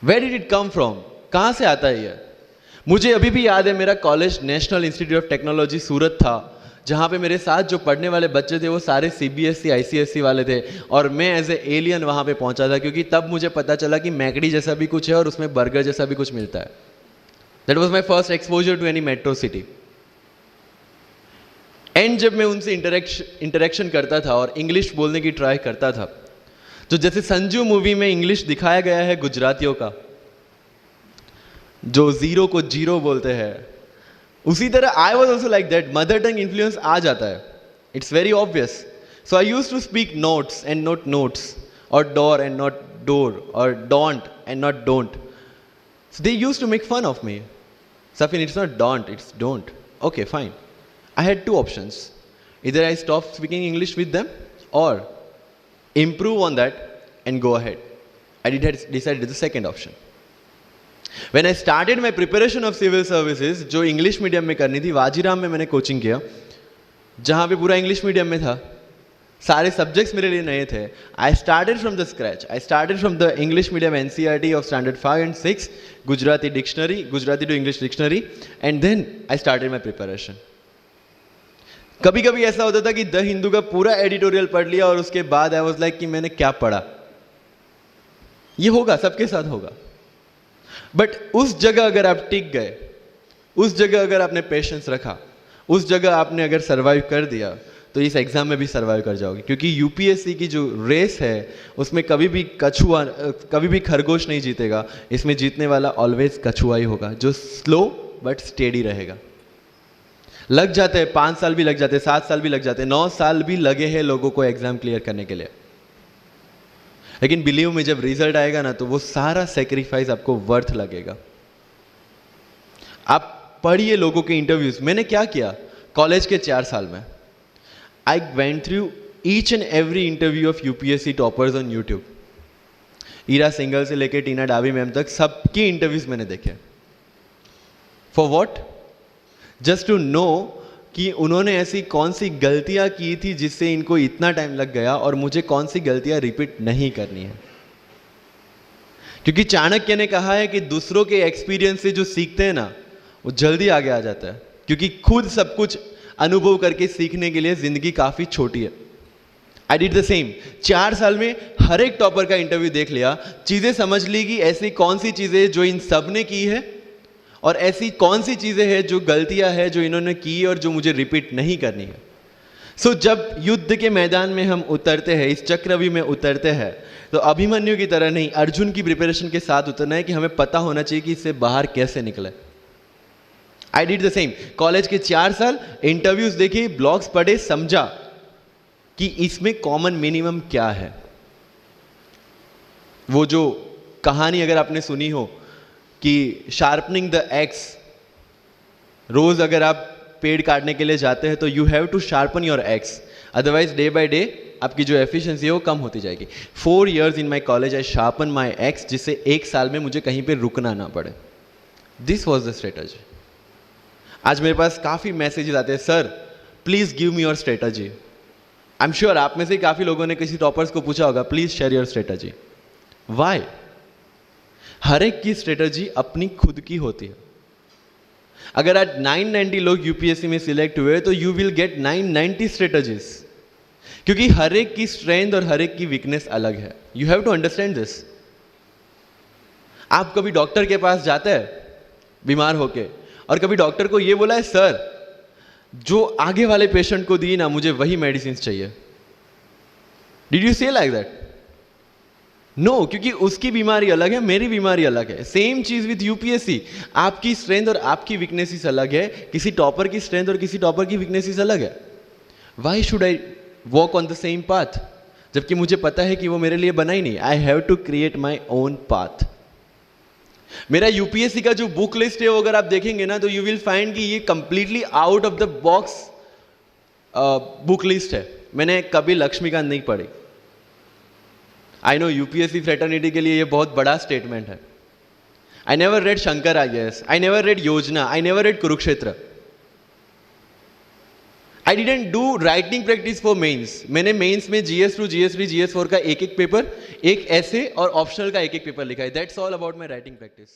Where did it come from, कहाँ से आता है ये? मुझे अभी भी याद है मेरा college national institute of technology Surat था, जहाँ पे मेरे साथ जो पढ़ने वाले बच्चे थे वो सारे CBSE ICSE वाले थे, और मैं एज ए एलियन वहाँ पे पहुँचा था, क्योंकि तब मुझे पता चला कि मैकडी जैसा भी कुछ है और उसमें बर्गर जैसा भी कुछ मिलता है। That was my first exposure to any metro city. And जब मैं उनसे इंटरेक्शन करता था और इंग्लिश बोलने की ट्राई करता था, तो जैसे संजू मूवी में इंग्लिश दिखाया गया है गुजरातियों का, जो जीरो को जीरो बोलते हैं, उसी तरह I was also like that. Mother tongue influence आ जाता है, it's very obvious. So I use to speak notes and not notes, और डोर एंड नॉट डोर, और don't and not don't. So they use to make fun of me. Safin, it's not don't, it's don't. Okay, fine. I had two options. Either I stop speaking English with them or improve on that and go ahead. I decided the second option. When I started my preparation of civil services, जो English medium में करनी थी, वाजीराम में मैंने coaching किया, जहाँ पे पूरा इंग्लिश मीडियम में था, सारे सब्जेक्ट्स मेरे लिए नए थे। I started from the scratch. I started from the English medium NCERT of standard 5 and 6, Gujarati dictionary, Gujarati to English dictionary, and then I started my preparation. कभी कभी ऐसा होता था कि द हिंदू का पूरा एडिटोरियल पढ़ लिया और उसके बाद आई वाज लाइक कि मैंने क्या पढ़ा। ये होगा, सबके साथ होगा। बट उस जगह अगर आप टिक गए, उस जगह अगर आपने पेशेंस रखा, उस जगह आपने अगर सर्वाइव कर दिया, तो इस एग्जाम में भी सर्वाइव कर जाओगे। क्योंकि यूपीएससी की जो रेस है उसमें कभी भी कछुआ, कभी भी खरगोश नहीं जीतेगा। इसमें जीतने वाला ऑलवेज कछुआ ही होगा, जो स्लो बट स्टेडी रहेगा। लग जाते हैं 5 साल भी लग जाते हैं, 7 साल भी लग जाते हैं, 9 साल भी लगे हैं लोगों को एग्जाम क्लियर करने के लिए। लेकिन बिलीव में जब रिजल्ट आएगा ना, तो वो सारा सेक्रीफाइस आपको वर्थ लगेगा। आप पढ़िए लोगों के इंटरव्यूज। मैंने क्या किया कॉलेज के 4 साल में, I went through each and every interview of UPSC toppers on YouTube. Ira Singhal से लेकर टीना डावी मैम तक सबकी इंटरव्यूज मैंने देखे। For what? Just to know कि उन्होंने ऐसी कौन सी गलतियां की थी जिससे इनको इतना टाइम लग गया, और मुझे कौन सी गलतियां रिपीट नहीं करनी है। क्योंकि चाणक्य ने कहा है कि दूसरों के एक्सपीरियंस से जो सीखते हैं ना, वो जल्दी आगे आ जाता है। क्योंकि खुद सब कुछ अनुभव करके सीखने के लिए जिंदगी काफी छोटी है। I did the same. 4 साल में हर एक टॉपर का इंटरव्यू देख लिया, चीजें समझ ली कि ऐसी कौन सी चीजें जो इन सब ने की है, और ऐसी कौन सी चीजें हैं जो गलतियां हैं जो इन्होंने की और जो मुझे रिपीट नहीं करनी है। सो जब युद्ध के मैदान में हम उतरते हैं, इस चक्रव्यूह में उतरते हैं, तो अभिमन्यु की तरह नहीं, अर्जुन की प्रिपरेशन के साथ उतरना है कि हमें पता होना चाहिए कि इससे बाहर कैसे निकले। I did the same. College के 4 साल इंटरव्यूज देखे, ब्लॉग्स पढ़े, समझा कि इसमें कॉमन मिनिमम क्या है। वो जो कहानी अगर आपने सुनी हो कि शार्पनिंग द एक्स, रोज अगर आप पेड़ काटने के लिए जाते हैं तो you have to sharpen your axe, otherwise day by day आपकी जो एफिशिएंसी है वो कम होती जाएगी। 4 years in my college I sharpen my x, जिससे 1 साल में मुझे कहीं पे रुकना ना पड़े। This was the strategy. आज मेरे पास काफी मैसेजेस आते हैं, sir please give me your strategy. I am sure आप में से काफी लोगों ने किसी टॉपर्स को पूछा होगा, please share your strategy. Why? हर एक की स्ट्रेटजी अपनी खुद की होती है। अगर आज 990 लोग यूपीएससी में सिलेक्ट हुए तो यू विल गेट 990 स्ट्रेटजीज, क्योंकि हर एक की स्ट्रेंथ और हर एक की वीकनेस अलग है। You have to understand this. आप कभी डॉक्टर के पास जाते हैं बीमार होके, और कभी डॉक्टर को ये बोला है, सर जो आगे वाले पेशेंट को दी ना, मुझे वही मेडिसिन चाहिए। डिड यू से लाइक दैट? नो, क्योंकि उसकी बीमारी अलग है, मेरी बीमारी अलग है। सेम चीज विथ यूपीएससी। आपकी स्ट्रेंथ और आपकी वीकनेसेस अलग है, किसी टॉपर की स्ट्रेंथ और किसी टॉपर की वीकनेसेस अलग है। Why should I walk on the same path, जबकि मुझे पता है कि वो मेरे लिए बना ही नहीं। I have to create my own path. मेरा यूपीएससी का जो बुक लिस्ट है वो अगर आप देखेंगे ना, तो यू विल फाइंड कि ये completely out of the box book list है। मैंने कभी लक्ष्मीकांत नहीं पढ़ी। आई नो यूपीएससी फ्रेटर्निटी के लिए ये बहुत बड़ा स्टेटमेंट है। I never read Shankar IAS, I never read Yojana, I never read Kurukshetra. I didn't do writing practice for mains. मैंने मेंस में GS2, GS3, GS4 का एक एक पेपर, एक ऐसे और ऑप्शनल का एक एक पेपर लिखा है. That's all about my writing practice.